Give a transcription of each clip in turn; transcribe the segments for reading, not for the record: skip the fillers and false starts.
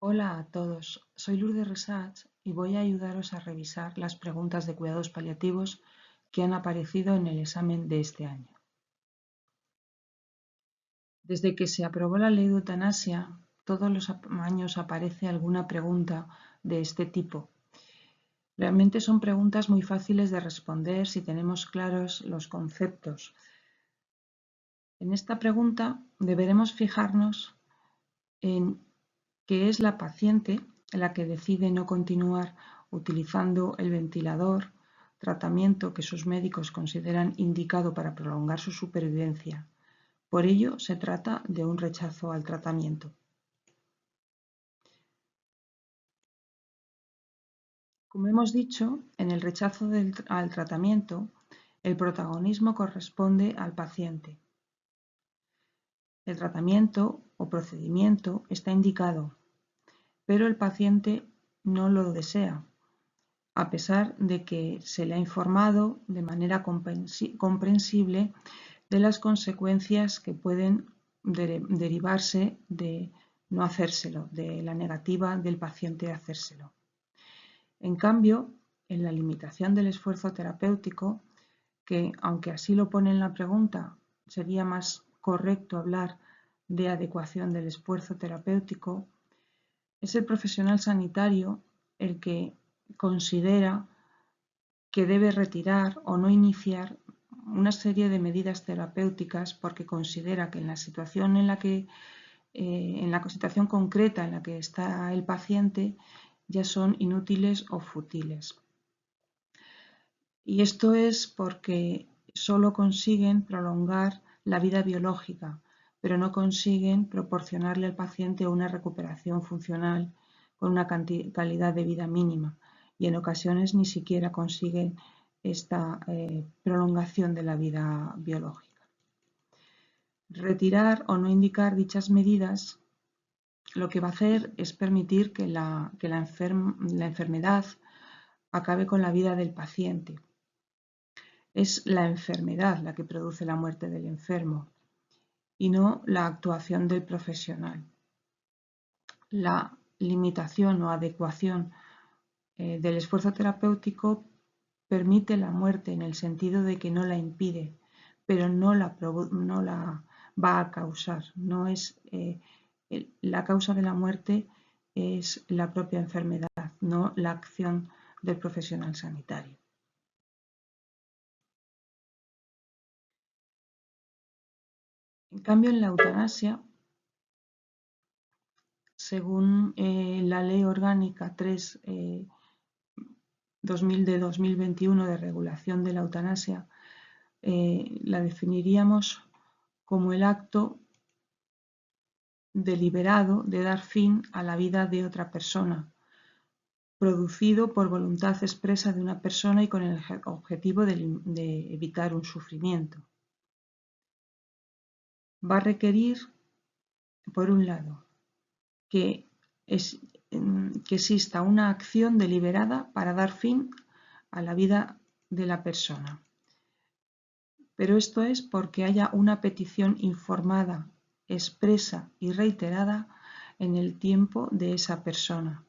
Hola a todos, soy Lourdes Resach y voy a ayudaros a revisar las preguntas de cuidados paliativos que han aparecido en el examen de este año. Desde que se aprobó la ley de eutanasia, todos los años aparece alguna pregunta de este tipo. Realmente son preguntas muy fáciles de responder si tenemos claros los conceptos. En esta pregunta deberemos fijarnos en que es la paciente la que decide no continuar utilizando el ventilador, tratamiento que sus médicos consideran indicado para prolongar su supervivencia. Por ello, se trata de un rechazo al tratamiento. Como hemos dicho, en el rechazo al tratamiento, el protagonismo corresponde al paciente. El tratamiento o procedimiento está indicado, pero el paciente no lo desea, a pesar de que se le ha informado de manera comprensible de las consecuencias que pueden derivarse de no hacérselo, de la negativa del paciente a hacérselo. En cambio, en la limitación del esfuerzo terapéutico, que aunque así lo pone en la pregunta, sería más correcto hablar de adecuación del esfuerzo terapéutico, es el profesional sanitario el que considera que debe retirar o no iniciar una serie de medidas terapéuticas porque considera que en la situación en la situación concreta en la que está el paciente ya son inútiles o fútiles. Y esto es porque solo consiguen prolongar la vida biológica, pero no consiguen proporcionarle al paciente una recuperación funcional con una calidad de vida mínima y en ocasiones ni siquiera consiguen esta prolongación de la vida biológica. Retirar o no indicar dichas medidas lo que va a hacer es permitir que la enfermedad acabe con la vida del paciente. Es la enfermedad la que produce la muerte del enfermo y no la actuación del profesional. La limitación o adecuación del esfuerzo terapéutico permite la muerte en el sentido de que no la impide, pero no la va a causar. No es, la causa de la muerte es la propia enfermedad, no la acción del profesional sanitario. En cambio, en la eutanasia, según la Ley Orgánica 3 de 2021 de regulación de la eutanasia, la definiríamos como el acto deliberado de dar fin a la vida de otra persona, producido por voluntad expresa de una persona y con el objetivo de evitar un sufrimiento. Va a requerir, por un lado, que exista una acción deliberada para dar fin a la vida de la persona. Pero esto es porque haya una petición informada, expresa y reiterada en el tiempo de esa persona.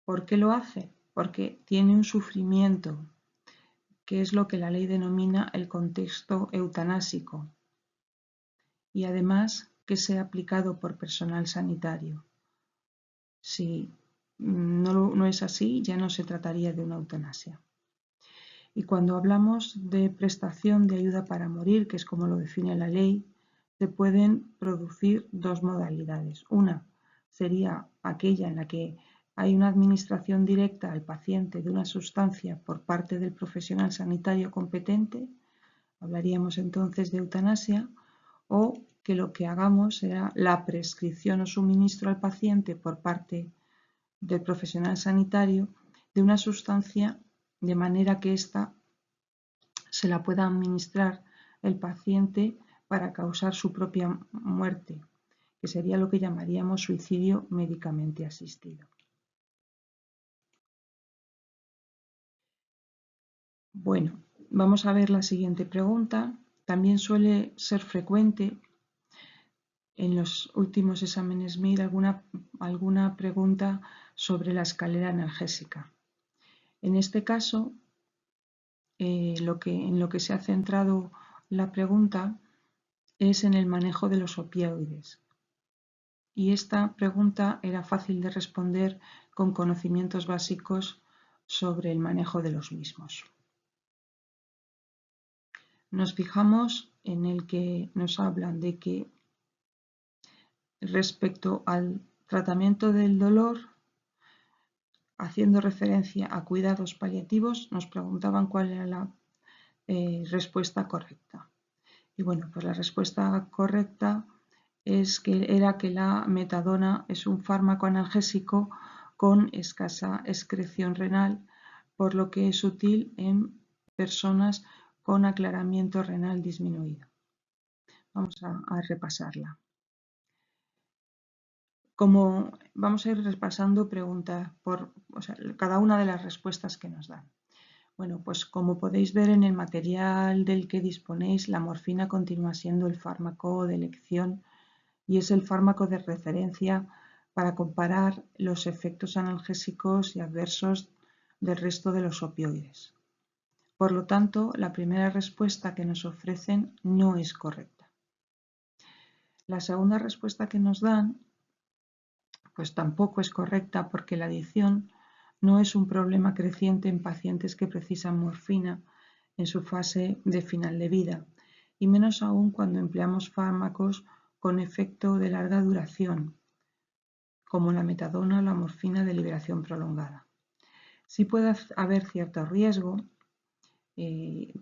¿Por qué lo hace? Porque tiene un sufrimiento, que es lo que la ley denomina el contexto eutanásico, y además que sea aplicado por personal sanitario. Si no es así, ya no se trataría de una eutanasia. Y cuando hablamos de prestación de ayuda para morir, que es como lo define la ley, se pueden producir dos modalidades. Una sería aquella en la que hay una administración directa al paciente de una sustancia por parte del profesional sanitario competente, hablaríamos entonces de eutanasia, o que lo que hagamos será la prescripción o suministro al paciente por parte del profesional sanitario de una sustancia de manera que ésta se la pueda administrar el paciente para causar su propia muerte, que sería lo que llamaríamos suicidio médicamente asistido. Bueno, vamos a ver la siguiente pregunta. También suele ser frecuente en los últimos exámenes MIR alguna pregunta sobre la escalera analgésica. En este caso, en lo que se ha centrado la pregunta es en el manejo de los opioides. Y esta pregunta era fácil de responder con conocimientos básicos sobre el manejo de los mismos. Nos fijamos en el que nos hablan de que respecto al tratamiento del dolor, haciendo referencia a cuidados paliativos, nos preguntaban cuál era la respuesta correcta. Y bueno, pues la respuesta correcta era que la metadona es un fármaco analgésico con escasa excreción renal, por lo que es útil en personas con aclaramiento renal disminuido. Vamos a repasarla. Como vamos a ir repasando preguntas cada una de las respuestas que nos dan. Bueno, pues como podéis ver en el material del que disponéis, la morfina continúa siendo el fármaco de elección y es el fármaco de referencia para comparar los efectos analgésicos y adversos del resto de los opioides. Por lo tanto, la primera respuesta que nos ofrecen no es correcta. La segunda respuesta que nos dan pues tampoco es correcta porque la adicción no es un problema creciente en pacientes que precisan morfina en su fase de final de vida, y menos aún cuando empleamos fármacos con efecto de larga duración, como la metadona o la morfina de liberación prolongada. Sí puede haber cierto riesgo,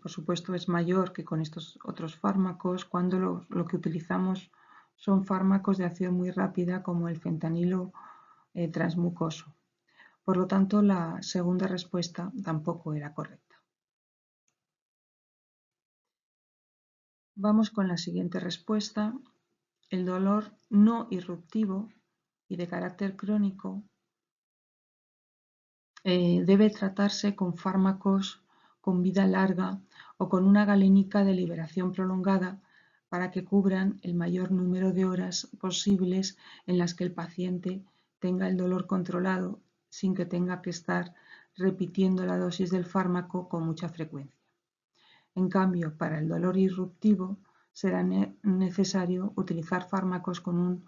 por supuesto es mayor que con estos otros fármacos, cuando lo que utilizamos son fármacos de acción muy rápida como el fentanilo transmucoso. Por lo tanto, la segunda respuesta tampoco era correcta. Vamos con la siguiente respuesta. El dolor no irruptivo y de carácter crónico debe tratarse con fármacos con vida larga o con una galénica de liberación prolongada para que cubran el mayor número de horas posibles en las que el paciente tenga el dolor controlado sin que tenga que estar repitiendo la dosis del fármaco con mucha frecuencia. En cambio, para el dolor irruptivo será necesario utilizar fármacos con un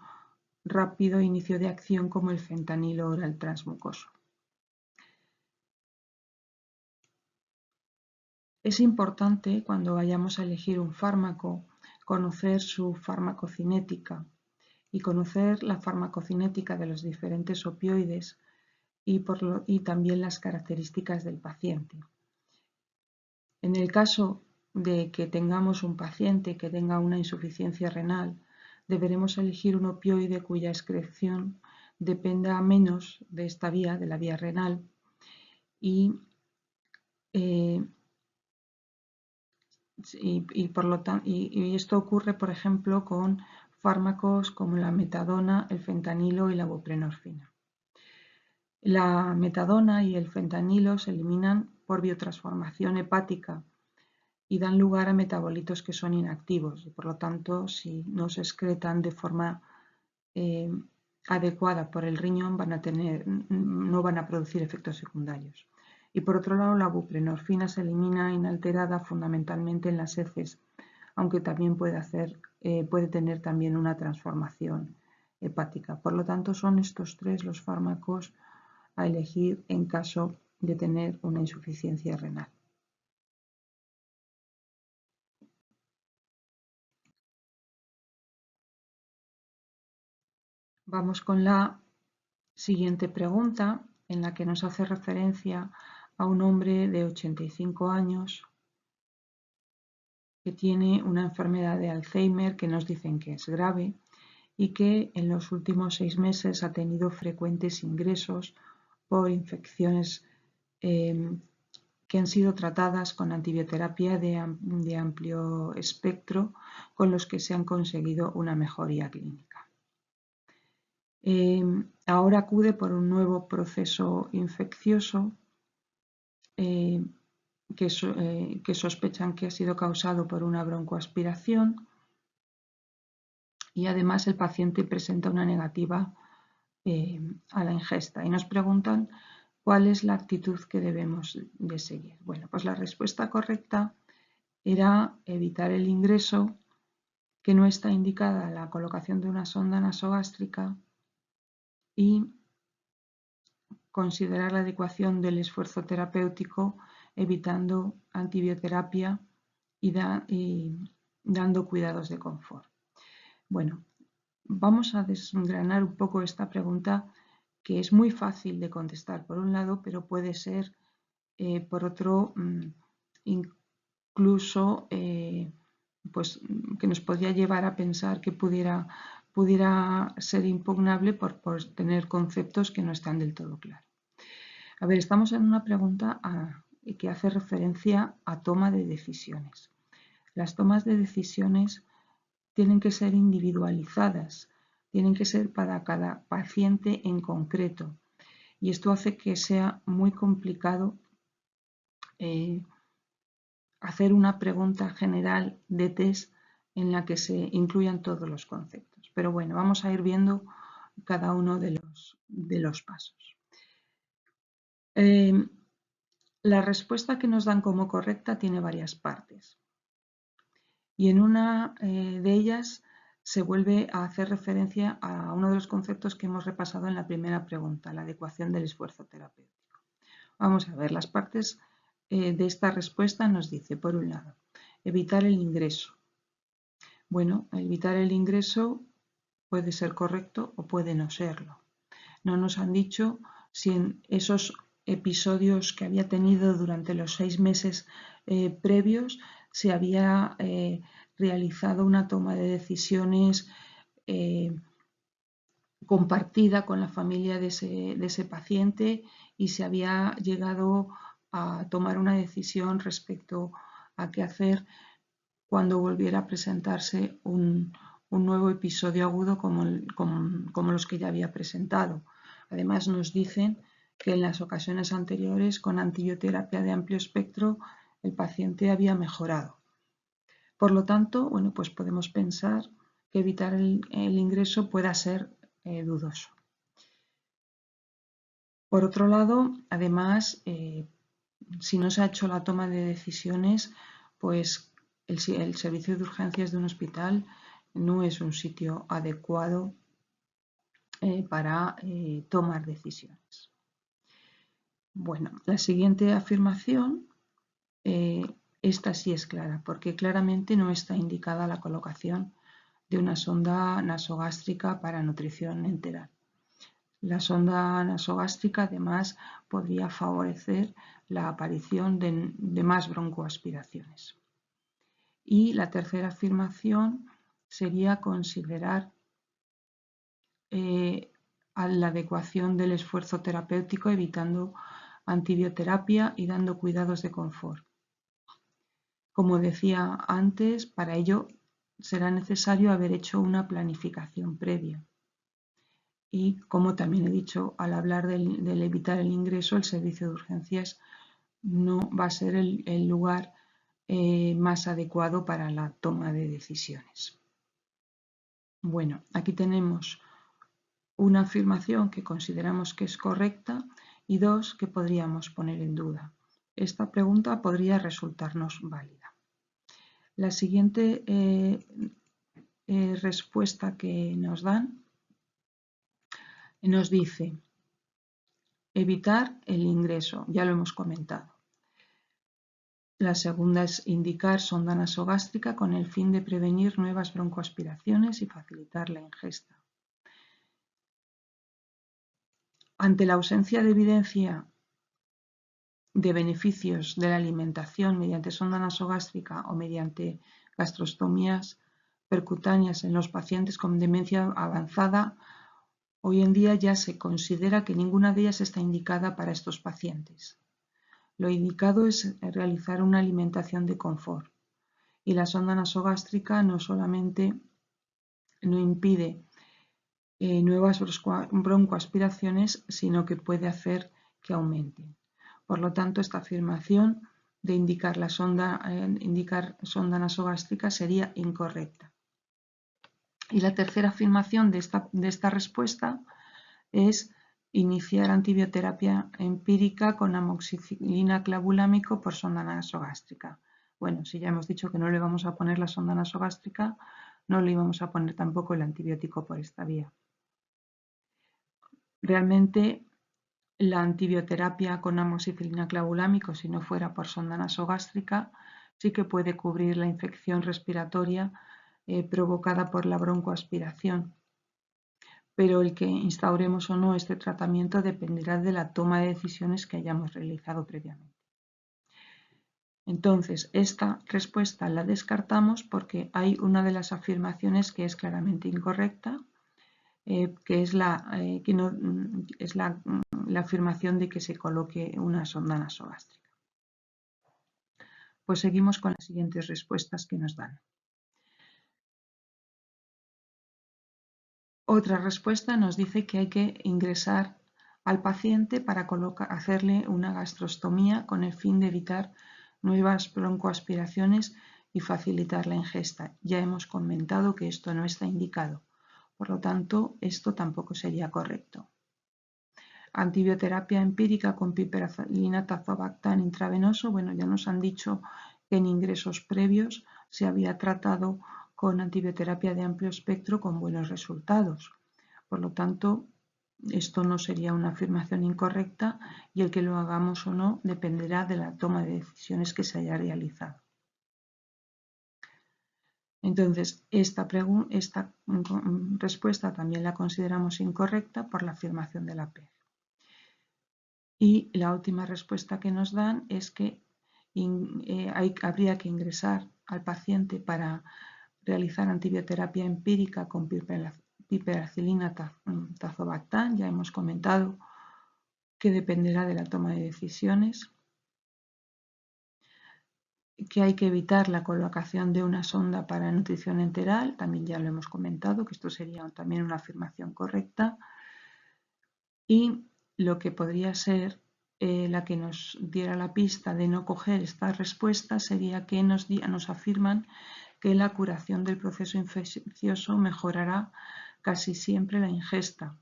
rápido inicio de acción como el fentanilo oral transmucoso. Es importante, cuando vayamos a elegir un fármaco, conocer su farmacocinética y conocer la farmacocinética de los diferentes opioides y también las características del paciente. En el caso de que tengamos un paciente que tenga una insuficiencia renal, deberemos elegir un opioide cuya excreción dependa menos de esta vía, de la vía renal, y esto ocurre, por ejemplo, con fármacos como la metadona, el fentanilo y la buprenorfina. La metadona y el fentanilo se eliminan por biotransformación hepática y dan lugar a metabolitos que son inactivos y, por lo tanto, si no se excretan de forma adecuada por el riñón, no van a producir efectos secundarios. Y por otro lado, la buprenorfina se elimina inalterada fundamentalmente en las heces, aunque también puede tener también una transformación hepática. Por lo tanto, son estos tres los fármacos a elegir en caso de tener una insuficiencia renal. Vamos con la siguiente pregunta, en la que nos hace referencia a un hombre de 85 años que tiene una enfermedad de Alzheimer que nos dicen que es grave y que en los últimos 6 meses ha tenido frecuentes ingresos por infecciones que han sido tratadas con antibioterapia de amplio espectro, con los que se han conseguido una mejoría clínica. Ahora acude por un nuevo proceso infeccioso que sospechan que ha sido causado por una broncoaspiración y además el paciente presenta una negativa a la ingesta y nos preguntan cuál es la actitud que debemos de seguir. Bueno, pues la respuesta correcta era evitar el ingreso, que no está indicada la colocación de una sonda nasogástrica, y considerar la adecuación del esfuerzo terapéutico evitando antibioterapia y dando cuidados de confort. Bueno, vamos a desgranar un poco esta pregunta, que es muy fácil de contestar por un lado, pero puede ser por otro incluso pues, que nos podría llevar a pensar que pudiera ser impugnable por tener conceptos que no están del todo claros. A ver, estamos en una pregunta que hace referencia a toma de decisiones. Las tomas de decisiones tienen que ser individualizadas, tienen que ser para cada paciente en concreto, y esto hace que sea muy complicado hacer una pregunta general de test en la que se incluyan todos los conceptos. Pero bueno, vamos a ir viendo cada uno de los pasos. La respuesta que nos dan como correcta tiene varias partes, y en una de ellas se vuelve a hacer referencia a uno de los conceptos que hemos repasado en la primera pregunta, la adecuación del esfuerzo terapéutico. Vamos a ver, las partes de esta respuesta nos dice, por un lado, evitar el ingreso. Bueno, evitar el ingreso puede ser correcto o puede no serlo. No nos han dicho si en esos episodios que había tenido durante los 6 meses previos se había realizado una toma de decisiones compartida con la familia de ese paciente, y se había llegado a tomar una decisión respecto a qué hacer cuando volviera a presentarse un nuevo episodio agudo como los que ya había presentado. Además, nos dicen que en las ocasiones anteriores, con antibioterapia de amplio espectro, el paciente había mejorado. Por lo tanto, bueno, pues podemos pensar que evitar el ingreso pueda ser dudoso. Por otro lado, además, si no se ha hecho la toma de decisiones, pues el servicio de urgencias de un hospital no es un sitio adecuado para tomar decisiones. Bueno, la siguiente afirmación, esta sí es clara, porque claramente no está indicada la colocación de una sonda nasogástrica para nutrición enteral. La sonda nasogástrica además podría favorecer la aparición de más broncoaspiraciones. Y la tercera afirmación sería considerar a la adecuación del esfuerzo terapéutico evitando antibioterapia y dando cuidados de confort. Como decía antes, para ello será necesario haber hecho una planificación previa. Y como también he dicho, al hablar del evitar el ingreso, el servicio de urgencias no va a ser el lugar más adecuado para la toma de decisiones. Bueno, aquí tenemos una afirmación que consideramos que es correcta y dos que podríamos poner en duda. Esta pregunta podría resultarnos válida. La siguiente respuesta que nos dan nos dice evitar el ingreso, ya lo hemos comentado. La segunda es indicar sonda nasogástrica con el fin de prevenir nuevas broncoaspiraciones y facilitar la ingesta. Ante la ausencia de evidencia de beneficios de la alimentación mediante sonda nasogástrica o mediante gastrostomías percutáneas en los pacientes con demencia avanzada, hoy en día ya se considera que ninguna de ellas está indicada para estos pacientes. Lo indicado es realizar una alimentación de confort, y la sonda nasogástrica no solamente no impide nuevas broncoaspiraciones, sino que puede hacer que aumenten. Por lo tanto, esta afirmación de indicar sonda nasogástrica sería incorrecta. Y la tercera afirmación de esta respuesta es iniciar antibioterapia empírica con amoxicilina clavulámico por sonda nasogástrica. Bueno, si ya hemos dicho que no le vamos a poner la sonda nasogástrica, no le íbamos a poner tampoco el antibiótico por esta vía. Realmente la antibioterapia con amoxicilina clavulámico, si no fuera por sonda nasogástrica, sí que puede cubrir la infección respiratoria provocada por la broncoaspiración, pero el que instauremos o no este tratamiento dependerá de la toma de decisiones que hayamos realizado previamente. Entonces, esta respuesta la descartamos porque hay una de las afirmaciones que es claramente incorrecta, que es la afirmación de que se coloque una sonda nasogástrica. Pues seguimos con las siguientes respuestas que nos dan. Otra respuesta nos dice que hay que ingresar al paciente para hacerle una gastrostomía con el fin de evitar nuevas broncoaspiraciones y facilitar la ingesta. Ya hemos comentado que esto no está indicado, por lo tanto, esto tampoco sería correcto. Antibioterapia empírica con piperacilina tazobactam intravenoso. Bueno, ya nos han dicho que en ingresos previos se había tratado con antibioterapia de amplio espectro con buenos resultados. Por lo tanto, esto no sería una afirmación incorrecta y el que lo hagamos o no dependerá de la toma de decisiones que se haya realizado. Entonces, esta respuesta también la consideramos incorrecta por la afirmación de la PEG. Y la última respuesta que nos dan es que habría que ingresar al paciente para realizar antibioterapia empírica con piperacilina tazobactam. Ya hemos comentado que dependerá de la toma de decisiones, que hay que evitar la colocación de una sonda para nutrición enteral, también ya lo hemos comentado, que esto sería también una afirmación correcta, y lo que podría ser la que nos diera la pista de no coger esta respuesta sería que nos afirman que la curación del proceso infeccioso mejorará casi siempre la ingesta.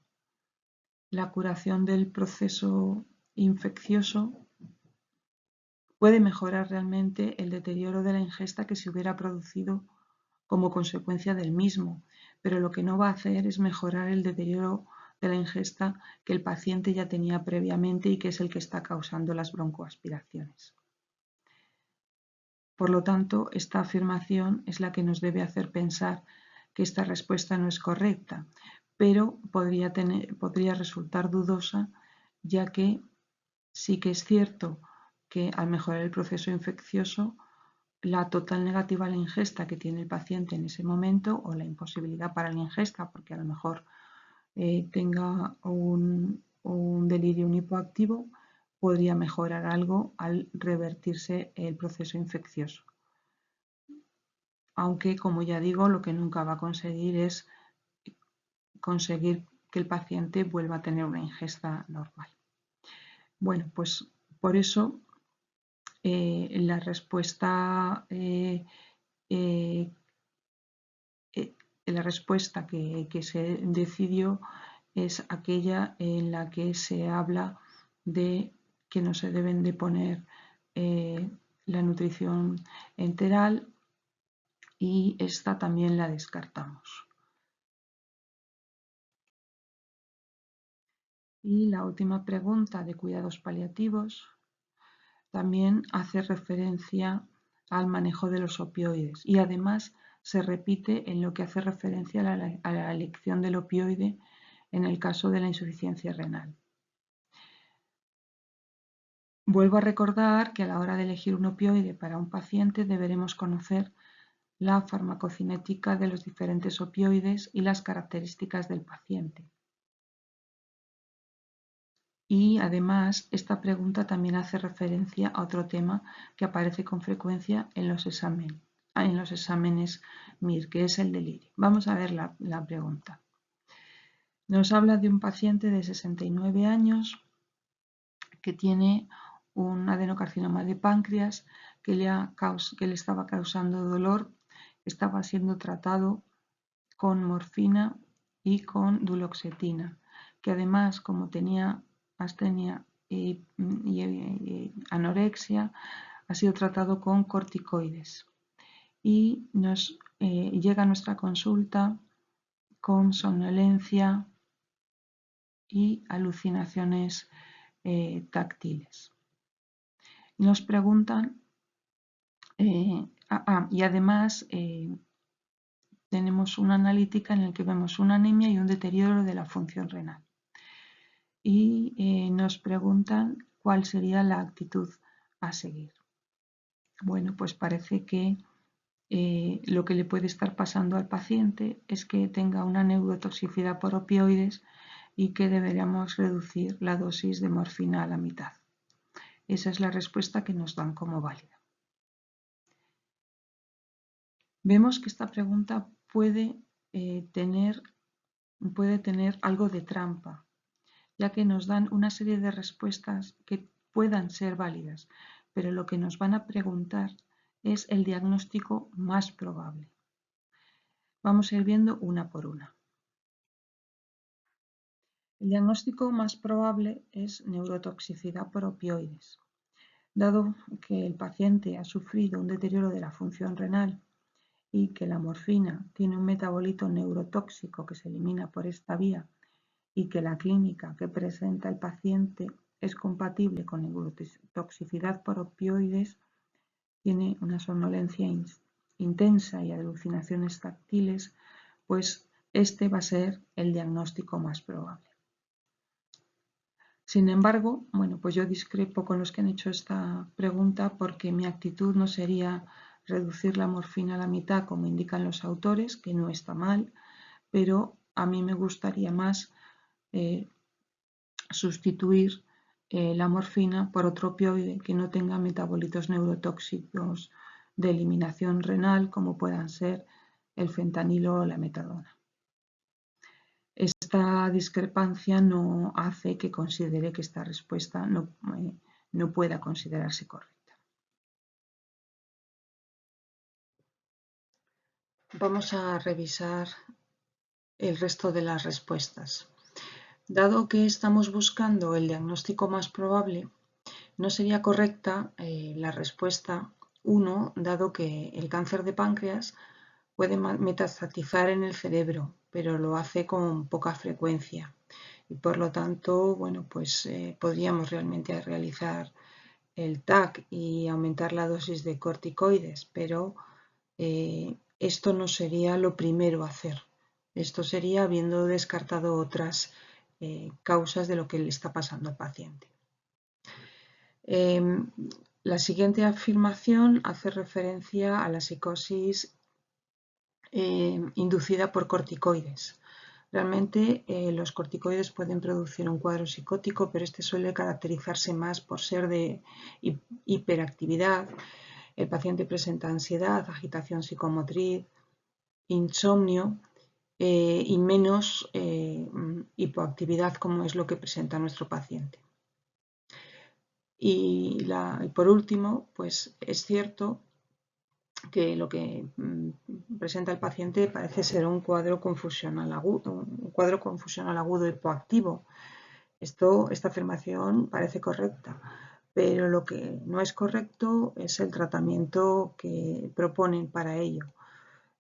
La curación del proceso infeccioso puede mejorar realmente el deterioro de la ingesta que se hubiera producido como consecuencia del mismo, pero lo que no va a hacer es mejorar el deterioro de la ingesta que el paciente ya tenía previamente y que es el que está causando las broncoaspiraciones. Por lo tanto, esta afirmación es la que nos debe hacer pensar que esta respuesta no es correcta, pero podría resultar dudosa, ya que sí que es cierto que al mejorar el proceso infeccioso, la total negativa a la ingesta que tiene el paciente en ese momento o la imposibilidad para la ingesta, porque a lo mejor tenga un delirio hipoactivo, podría mejorar algo al revertirse el proceso infeccioso. Aunque, como ya digo, lo que nunca va a conseguir es conseguir que el paciente vuelva a tener una ingesta normal. Bueno, pues por eso la respuesta que se decidió es aquella en la que se habla de que no se deben de poner la nutrición enteral, y esta también la descartamos. Y la última pregunta de cuidados paliativos también hace referencia al manejo de los opioides y además se repite en lo que hace referencia a la elección del opioide en el caso de la insuficiencia renal. Vuelvo a recordar que a la hora de elegir un opioide para un paciente deberemos conocer la farmacocinética de los diferentes opioides y las características del paciente. Y además, esta pregunta también hace referencia a otro tema que aparece con frecuencia en los exámenes MIR, que es el delirio. Vamos a ver la pregunta. Nos habla de un paciente de 69 años que tiene un adenocarcinoma de páncreas que le estaba causando dolor, estaba siendo tratado con morfina y con duloxetina, que además, como tenía astenia y anorexia, ha sido tratado con corticoides y nos llega a nuestra consulta con somnolencia y alucinaciones táctiles. Nos preguntan, y además tenemos una analítica en la que vemos una anemia y un deterioro de la función renal. Y nos preguntan cuál sería la actitud a seguir. Bueno, pues parece que lo que le puede estar pasando al paciente es que tenga una neurotoxicidad por opioides y que deberíamos reducir la dosis de morfina a la mitad. Esa es la respuesta que nos dan como válida. Vemos que esta pregunta puede tener algo de trampa, ya que nos dan una serie de respuestas que puedan ser válidas, pero lo que nos van a preguntar es el diagnóstico más probable. Vamos a ir viendo una por una. El diagnóstico más probable es neurotoxicidad por opioides. Dado que el paciente ha sufrido un deterioro de la función renal y que la morfina tiene un metabolito neurotóxico que se elimina por esta vía y que la clínica que presenta el paciente es compatible con neurotoxicidad por opioides, tiene una somnolencia intensa y alucinaciones táctiles, pues este va a ser el diagnóstico más probable. Sin embargo, bueno, pues yo discrepo con los que han hecho esta pregunta porque mi actitud no sería reducir la morfina a la mitad como indican los autores, que no está mal, pero a mí me gustaría más sustituir la morfina por otro opioide que no tenga metabolitos neurotóxicos de eliminación renal como puedan ser el fentanilo o la metadona. Esta discrepancia no hace que considere que esta respuesta no pueda considerarse correcta. Vamos a revisar el resto de las respuestas. Dado que estamos buscando el diagnóstico más probable, no sería correcta la respuesta 1, dado que el cáncer de páncreas puede metastatizar en el cerebro, pero lo hace con poca frecuencia. Y por lo tanto, bueno, pues podríamos realmente realizar el TAC y aumentar la dosis de corticoides, pero esto no sería lo primero a hacer. Esto sería habiendo descartado otras causas de lo que le está pasando al paciente. La siguiente afirmación hace referencia a la psicosis inducida por corticoides. Realmente los corticoides pueden producir un cuadro psicótico, pero este suele caracterizarse más por ser de hiperactividad. El paciente presenta ansiedad, agitación psicomotriz, insomnio y menos hipoactividad, como es lo que presenta nuestro paciente. Y por último, pues es cierto que lo que presenta el paciente parece ser un cuadro confusional agudo hipoactivo. Esta afirmación parece correcta, pero lo que no es correcto es el tratamiento que proponen para ello,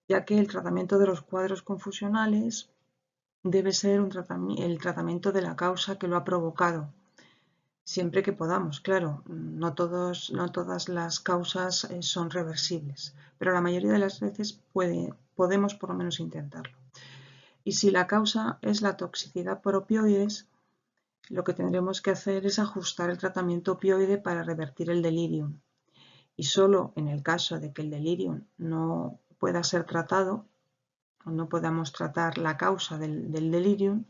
ya que el tratamiento de los cuadros confusionales debe ser el tratamiento de la causa que lo ha provocado. Siempre que podamos, claro, no todas las causas son reversibles, pero la mayoría de las veces podemos por lo menos intentarlo. Y si la causa es la toxicidad por opioides, lo que tendremos que hacer es ajustar el tratamiento opioide para revertir el delirium. Y solo en el caso de que el delirium no pueda ser tratado, o no podamos tratar la causa del delirium,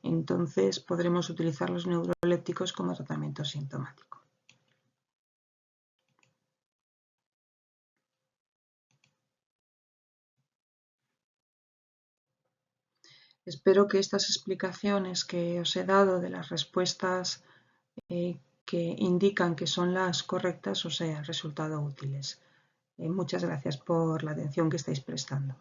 entonces podremos utilizar los neurolépticos como tratamiento sintomático. Espero que estas explicaciones que os he dado de las respuestas que indican que son las correctas os hayan resultado útiles. Muchas gracias por la atención que estáis prestando.